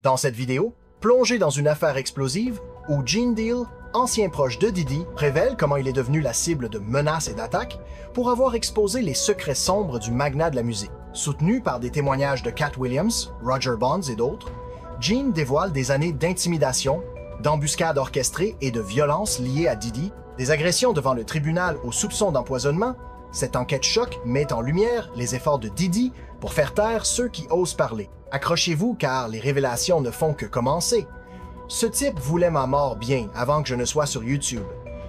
Dans cette vidéo, plongez dans une affaire explosive où Gene Deal, ancien proche de Diddy, révèle comment il est devenu la cible de menaces et d'attaques pour avoir exposé les secrets sombres du magnat de la musique. Soutenu par des témoignages de Katt Williams, Roger Bonds et d'autres, Gene dévoile des années d'intimidation, d'embuscades orchestrées et de violences liées à Diddy, des agressions devant le tribunal aux soupçons d'empoisonnement. Cette enquête choc met en lumière les efforts de Diddy pour faire taire ceux qui osent parler. Accrochez-vous car les révélations ne font que commencer. Ce type voulait ma mort bien avant que je ne sois sur YouTube.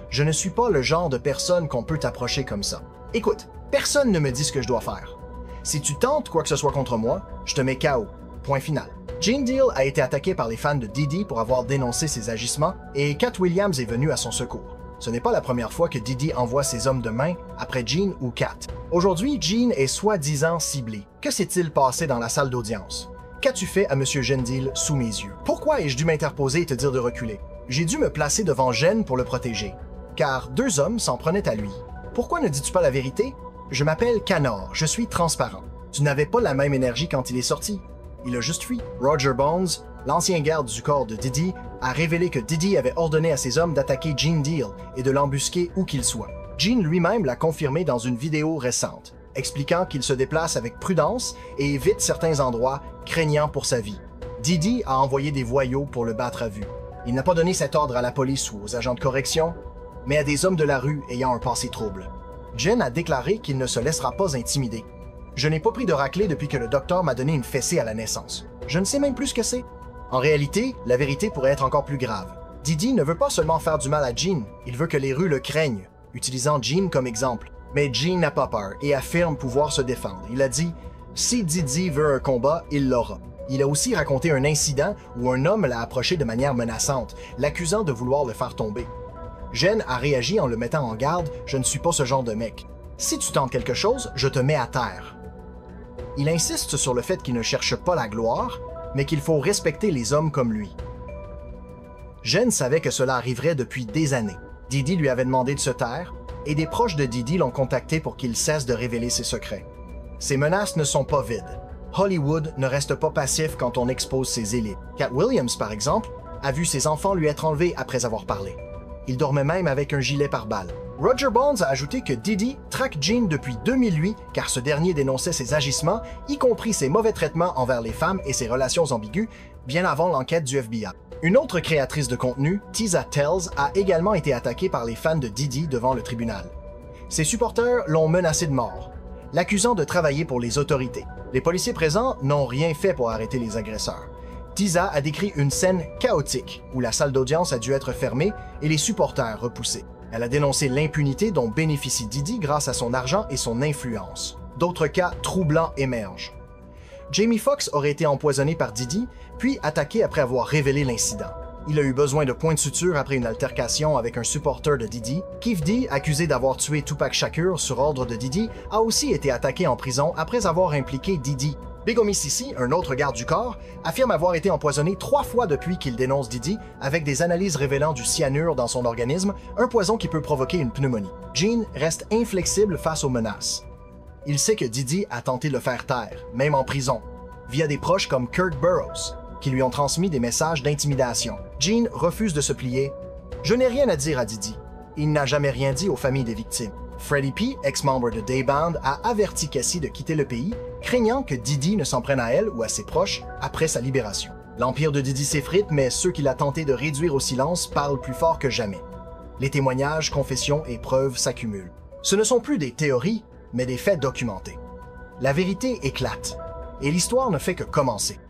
Je ne suis pas le genre de personne qu'on peut approcher comme ça. Écoute, personne ne me dit ce que je dois faire. Si tu tentes quoi que ce soit contre moi, je te mets KO. Point final. Gene Deal a été attaqué par les fans de Diddy pour avoir dénoncé ses agissements et Katt Williams est venu à son secours. Ce n'est pas la première fois que Diddy envoie ses hommes de main après Gene ou Katt. Aujourd'hui, Gene est soi-disant ciblé. Que s'est-il passé dans la salle d'audience? Qu'as-tu fait à M. Gene Deal sous mes yeux? Pourquoi ai-je dû m'interposer et te dire de reculer? J'ai dû me placer devant Gene pour le protéger, car deux hommes s'en prenaient à lui. Pourquoi ne dis-tu pas la vérité? Je m'appelle Canard, je suis transparent. Tu n'avais pas la même énergie quand il est sorti. Il a juste fui. Roger Bonds, l'ancien garde du corps de Diddy, a révélé que Diddy avait ordonné à ses hommes d'attaquer Gene Deal et de l'embusquer où qu'il soit. Gene lui-même l'a confirmé dans une vidéo récente, expliquant qu'il se déplace avec prudence et évite certains endroits, craignant pour sa vie. Diddy a envoyé des voyous pour le battre à vue. Il n'a pas donné cet ordre à la police ou aux agents de correction, mais à des hommes de la rue ayant un passé trouble. Gene a déclaré qu'il ne se laissera pas intimider. Je n'ai pas pris de raclée depuis que le docteur m'a donné une fessée à la naissance. Je ne sais même plus ce que c'est. En réalité, la vérité pourrait être encore plus grave. Diddy ne veut pas seulement faire du mal à Gene, il veut que les rues le craignent, utilisant Gene comme exemple. Mais Gene n'a pas peur et affirme pouvoir se défendre. Il a dit « Si Diddy veut un combat, il l'aura ». Il a aussi raconté un incident où un homme l'a approché de manière menaçante, l'accusant de vouloir le faire tomber. Gene a réagi en le mettant en garde « Je ne suis pas ce genre de mec. Si tu tentes quelque chose, je te mets à terre ». Il insiste sur le fait qu'il ne cherche pas la gloire, mais qu'il faut respecter les hommes comme lui. Gene savait que cela arriverait depuis des années. Diddy lui avait demandé de se taire, et des proches de Diddy l'ont contacté pour qu'il cesse de révéler ses secrets. Ces menaces ne sont pas vides. Hollywood ne reste pas passif quand on expose ses élites. Katt Williams, par exemple, a vu ses enfants lui être enlevés après avoir parlé. Il dormait même avec un gilet pare-balles. Roger Bonds a ajouté que Diddy traque Gene depuis 2008 car ce dernier dénonçait ses agissements, y compris ses mauvais traitements envers les femmes et ses relations ambiguës, bien avant l'enquête du FBI. Une autre créatrice de contenu, Tisa Tells, a également été attaquée par les fans de Diddy devant le tribunal. Ses supporters l'ont menacée de mort, l'accusant de travailler pour les autorités. Les policiers présents n'ont rien fait pour arrêter les agresseurs. Tisa a décrit une scène chaotique où la salle d'audience a dû être fermée et les supporters repoussés. Elle a dénoncé l'impunité dont bénéficie Diddy grâce à son argent et son influence. D'autres cas troublants émergent. Jamie Foxx aurait été empoisonné par Diddy, puis attaqué après avoir révélé l'incident. Il a eu besoin de points de suture après une altercation avec un supporter de Diddy. Kef D, accusé d'avoir tué Tupac Shakur sur ordre de Diddy, a aussi été attaqué en prison après avoir impliqué Diddy. Big Homie Sissi, un autre garde du corps, affirme avoir été empoisonné 3 fois depuis qu'il dénonce Diddy, avec des analyses révélant du cyanure dans son organisme, un poison qui peut provoquer une pneumonie. Gene reste inflexible face aux menaces. Il sait que Diddy a tenté de le faire taire, même en prison, via des proches comme Kirk Burroughs, qui lui ont transmis des messages d'intimidation. Gene refuse de se plier. « Je n'ai rien à dire à Diddy. Il n'a jamais rien dit aux familles des victimes. » Freddie P, ex-membre de Dayband, a averti Cassie de quitter le pays, craignant que Diddy ne s'en prenne à elle ou à ses proches après sa libération. L'empire de Diddy s'effrite, mais ceux qu'il a tenté de réduire au silence parlent plus fort que jamais. Les témoignages, confessions et preuves s'accumulent. Ce ne sont plus des théories, mais des faits documentés. La vérité éclate, et l'histoire ne fait que commencer.